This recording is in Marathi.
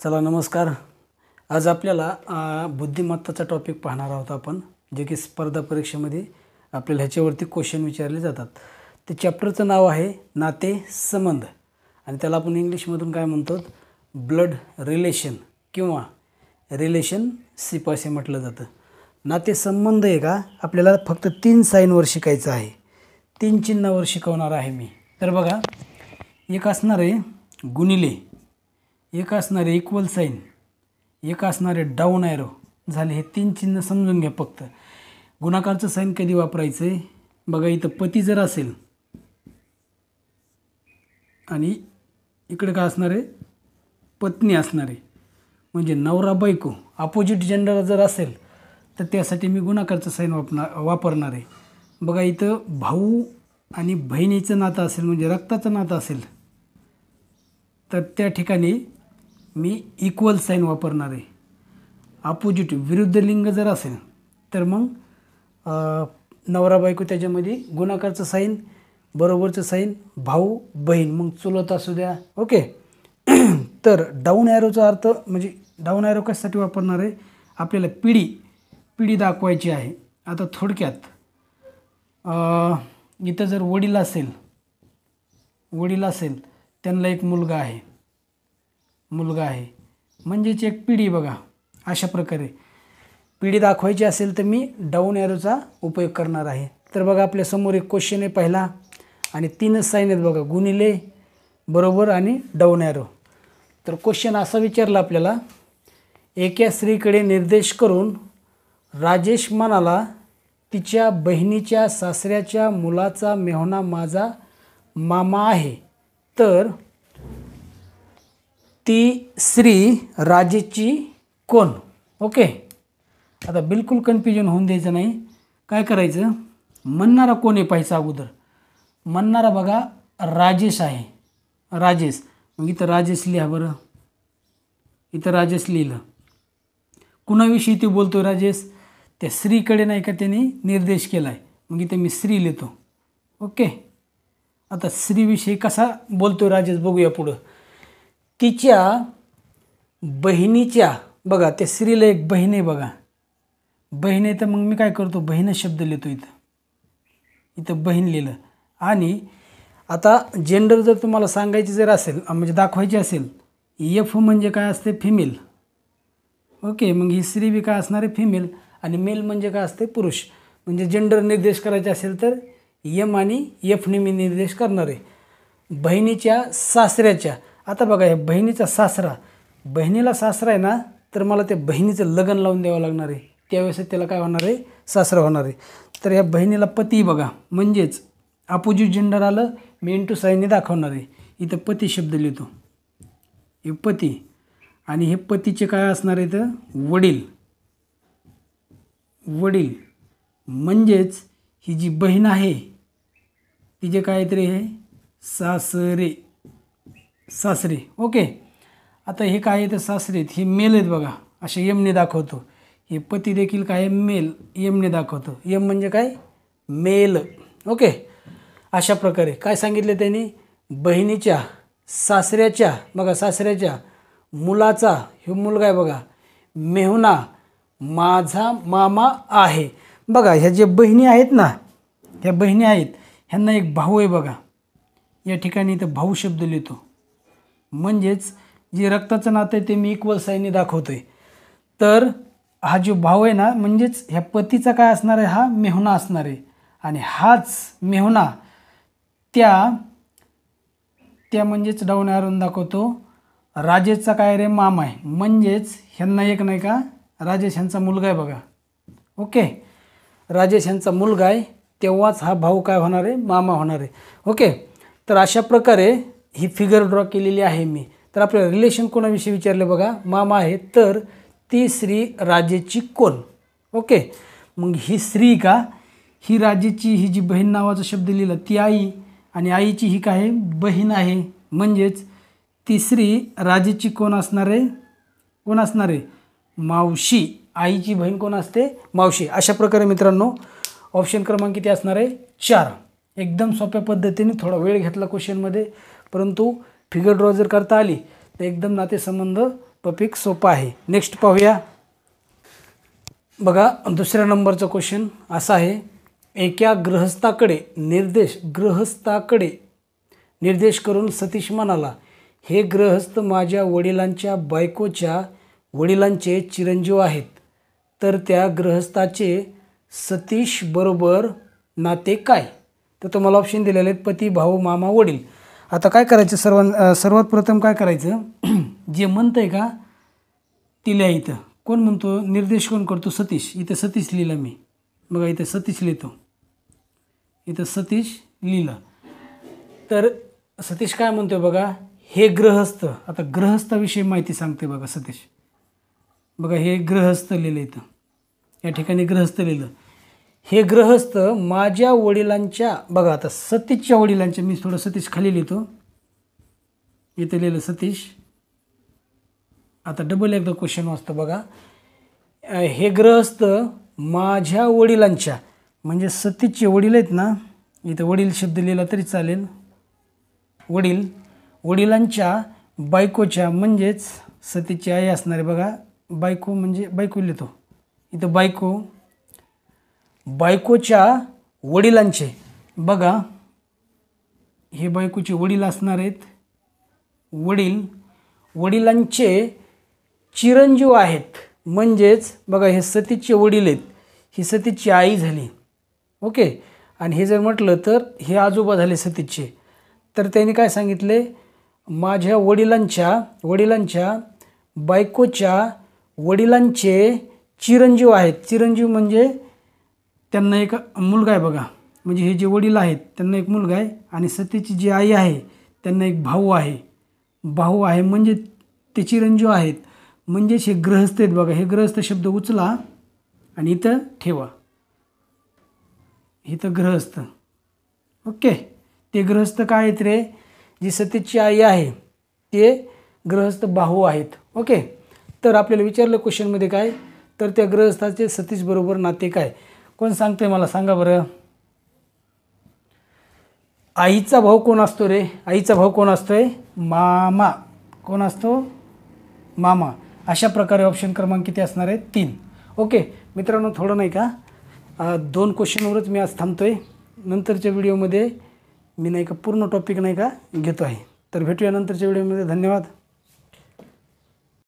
चला नमस्कार। आज आपल्याला बुद्धिमत्ताचा टॉपिक पाहणार आहोत आपण, जे की स्पर्धा परीक्षेमध्ये आपल्याला ह्याच्यावरती क्वेश्चन विचारले जातात। ते चॅप्टरचं नाव आहे नाते संबंध आणि त्याला आपण इंग्लिशमधून काय म्हणतो, ब्लड रिलेशन किंवा रिलेशनशिप असे म्हटलं जातं। नाते संबंध आहे का, आपल्याला फक्त 3 साइनवर शिकायचं आहे, 3 चिन्हावर शिकवणार आहे मी। तर बघा, एक असणार आहे गुणिले, एक असणार आहे इक्वल साइन, एक असणार आहे डाऊन ॲरो झाले। हे 3 चिन्ह समजून घ्या फक्त। गुणाकारचं साइन कधी वापरायचं आहे बघा, इथं पती जर असेल आणि इकडे काय असणार आहे, पत्नी असणार आहे, म्हणजे नवरा बायको अपोजिट जेंडर जर असेल तर त्यासाठी मी गुणाकारचं साइन वापरणार आहे। बघा, इथं भाऊ आणि बहिणीचं नातं असेल, म्हणजे रक्ताचं नातं असेल, तर त्या ठिकाणी मी इक्वल साइन वापरणार आहे। अपोजिट विरुद्ध लिंग जर असेल तर मग नवरा बायको त्याच्यामध्ये गुणाकारचं साइन, बरोबरचं साइन, भाऊ बहीण, मग चुलत असू द्या। ओके तर डाऊन ॲरोचा अर्थ म्हणजे डाऊन ॲरो कशासाठी वापरणार आहे, आपल्याला पिढी दाखवायची आहे। आता थोडक्यात इथं जर वडील असेल त्यांना एक मुलगा आहे म्हणजेच एक पिढी। बघा, अशा प्रकारे पिढी दाखवायची असेल तर मी डाऊन ॲरोचा उपयोग करणार आहे। तर बघा, आपल्या समोर एक क्वेश्चन आहे पहिला आणि 3 साइन आहेत बघा, गुणिले, बरोबर आणि डाऊन ॲरो। तर क्वेश्चन असा विचारला आपल्याला, एका स्त्रीकडे निर्देश करून राजेश म्हणाला, तिच्या बहिणीच्या सासऱ्याच्या मुलाचा मेहुणा माझा मामा आहे, तर ती स्त्री राजेची कोण? ओके, आता बिलकुल कन्फ्युजन होऊन द्यायचं नाही। काय करायचं, म्हणणारा कोण आहे पाहायचं अगोदर। म्हणणारा बघा राजेश आहे, राजेश, मग इथं राजेश लिहा बरं, इथं राजेश लिहिलं। कुणाविषयी ते बोलतो राजेश, त्या स्त्रीकडे नाही का त्याने निर्देश केला आहे, मग इथं मी स्त्री लिहितो। ओके, आता स्त्रीविषयी कसा बोलतो राजेश बघूया पुढं। तिच्या बहिणीच्या, बघा त्या स्त्रीला एक बहीण आहे, बघा बहीण आहे, तर मग मी काय करतो, बहीण शब्द लिहितो, इथं बहीण लिहिलं। आणि आता जेंडर जर तुम्हाला सांगायची जर असेल, म्हणजे दाखवायची असेल, एफ म्हणजे काय असते, फिमेल। ओके, मग ही स्त्री बी काय असणार आहे, फिमेल, आणि मेल म्हणजे काय असते, पुरुष। म्हणजे जेंडर निर्देश करायचे असेल तर एम आणि एफने मी निर्देश करणार आहे। बहिणीच्या सासऱ्याच्या, आता बघा हे बहिणीचा सासरा, बहिणीला सासरा आहे ना, तर मला त्या बहिणीचं लग्न लावून द्यावं लागणार आहे, त्यावेळेस त्याला काय होणार आहे, सासरा होणार आहे। तर ह्या बहिणीला पती, बघा म्हणजेच अपोजिट जेंडर आलं, मी इंटू साईनने दाखवणार आहे। इथं पती शब्द लिहितो, हे पती, आणि हे पतीचे काय असणार आहे, तर वडील म्हणजेच ही जी बहीण आहे तिचे काय तरी हे सासरे। ओके, आता हे काय आहे, तर सासरे आहेत, हे मेल आहेत बघा, असे एमने दाखवतो। हे पती देखील काय मेल, एमने दाखवतो, एम म्हणजे काय, मेल। ओके, अशा प्रकारे काय सांगितले त्यांनी, बहिणीच्या सासऱ्याच्या, बघा सासऱ्याच्या मुलाचा, हे मुलगा आहे बघा, मेहुणा माझा मामा आहे। बघा ह्या जे बहिणी आहेत ना, ह्या बहिणी आहेत, ह्यांना एक भाऊ आहे बघा, या ठिकाणी इथं भाऊ शब्द लिहितो, म्हणजेच जे रक्ताचं नातं आहे ते मी इक्वल साईनने दाखवतोय। तर हा जो भाऊ आहे ना, म्हणजेच ह्या पतीचा काय असणार आहे, हा मेहुणा असणार आहे, आणि हाच मेहुणा त्या म्हणजेच डाऊन ॲरोने दाखवतो, राजेशचा काय रे, मामा आहे, म्हणजेच ह्यांना एक नाही का, राजेश ह्यांचा मुलगा आहे बघा। ओके, राजेश ह्यांचा मुलगा आहे, तेव्हाच हा भाऊ काय होणार आहे, मामा होणार आहे। ओके, तर अशा प्रकारे ही फिगर ड्रॉ केलेली आहे मी। तर आपल्याला रिलेशन कोणाविषयी विचारले बघा, मामा आहे, तर ती स्त्री राजेची कोण? ओके, मग ही स्त्री का, ही राजेची, ही जी बहीण नावाचा शब्द लिहिला ती आई, आणि आईची ही काय आहे, बहीण आहे, म्हणजेच ती स्त्री राजेची कोण असणार आहे, मावशी। आईची बहीण कोण असते, मावशी। अशा प्रकारे मित्रांनो ऑप्शन क्रमांक किती असणार आहे, 4। एकदम सोप्या पद्धतीने, थोडा वेळ घेतला क्वेश्चनमध्ये, परंतु फिगर ड्रॉ जर करता आली तर एकदम नातेसंबंध टॉपिक सोपा आहे. नेक्स्ट पाहूया. बघा दुसऱ्या नंबरचा क्वेश्चन असा आहे. एका गृहस्थाकडे निर्देश करून सतीश म्हणाला, हे गृहस्थ माझ्या वडिलांच्या बायकोच्या वडिलांचे चिरंजीव आहेत, तर त्या गृहस्थाचे सतीश बरोबर नाते काय? तर तुम्हाला ऑप्शन दिलेले आहेत पती, भाऊ, मामा, वडील. आता काय करायचं, सर्वात प्रथम काय करायचं, जे म्हणतंय का ती लिहा. इथं कोण म्हणतो, निर्देश कोण करतो, सतीश. इथं सतीश लिहिलं मी. बघा इथं सतीश लिहितो, इथं सतीश लिहिलं. तर सतीश काय म्हणतोय बघा, हे गृहस्थ. आता गृहस्थाविषयी माहिती सांगते बघा सतीश. बघा हे गृहस्थ लिहिलं, इथं या ठिकाणी गृहस्थ लिहिलं. हे गृहस्थ माझ्या वडिलांच्या, बघा आता सतीशच्या वडिलांच्या, मी थोडं सतीश खाली लिहितो, इथं लिहिलं सतीश. आता डबल एकदा क्वेश्चन वाचतो बघा. हे गृहस्थ माझ्या वडिलांच्या, म्हणजे सतीशचे वडील आहेत ना, इथं वडील शब्द लिहिला तरी चालेल. वडिलांच्या बायकोच्या, म्हणजेच सतीशची आई असणारे. बघा बायको म्हणजे बायको लिहितो इथं, बायकोच्या वडिलांचे. बघा हे बायकोचे वडील असणार आहेत. वडिलांचे चिरंजीव आहेत, म्हणजेच बघा हे सतीशचे वडील आहेत, ही सतीशची आई झाली. ओके. आणि हे जर म्हटलं तर हे आजोबा झाले सतीशचे. तर त्यांनी काय सांगितले, माझ्या वडिलांच्या बायकोच्या वडिलांचे चिरंजीव आहेत. चिरंजीव म्हणजे त्यांना एक मुलगा आहे बघा, म्हणजे हे जे वडील आहेत त्यांना एक मुलगा आहे, आणि सतीशची जी आई आहे त्यांना एक भाऊ आहे, म्हणजे ते चिरंजीव आहेत, म्हणजेच हे गृहस्थ आहेत. बघा हे गृहस्थ शब्द उचला आणि इथं ठेवा, इथं गृहस्थ. ओके. ते गृहस्थ काय आहेत रे, जी सतीशची आई आहे ते गृहस्थ भाऊ आहेत. ओके. तर आपल्याला विचारलं क्वेश्चनमध्ये काय, तर त्या गृहस्थाचे सतीश बरोबर नाते काय? कोण सांगतंय मला सांगा बरं. आईचा भाऊ कोण असतो रे, आईचा भाऊ कोण असतोय, मामा. कोण असतो, मामा. अशा प्रकारे ऑप्शन क्रमांक किती असणार आहे, 3. ओके मित्रांनो, थोडं नाही का 2 क्वेश्चनवरच मी आज थांबतोय. नंतरच्या व्हिडिओमध्ये मी नाही का पूर्ण टॉपिक नाही का घेतो आहे. तर भेटूया नंतरच्या व्हिडिओमध्ये. धन्यवाद.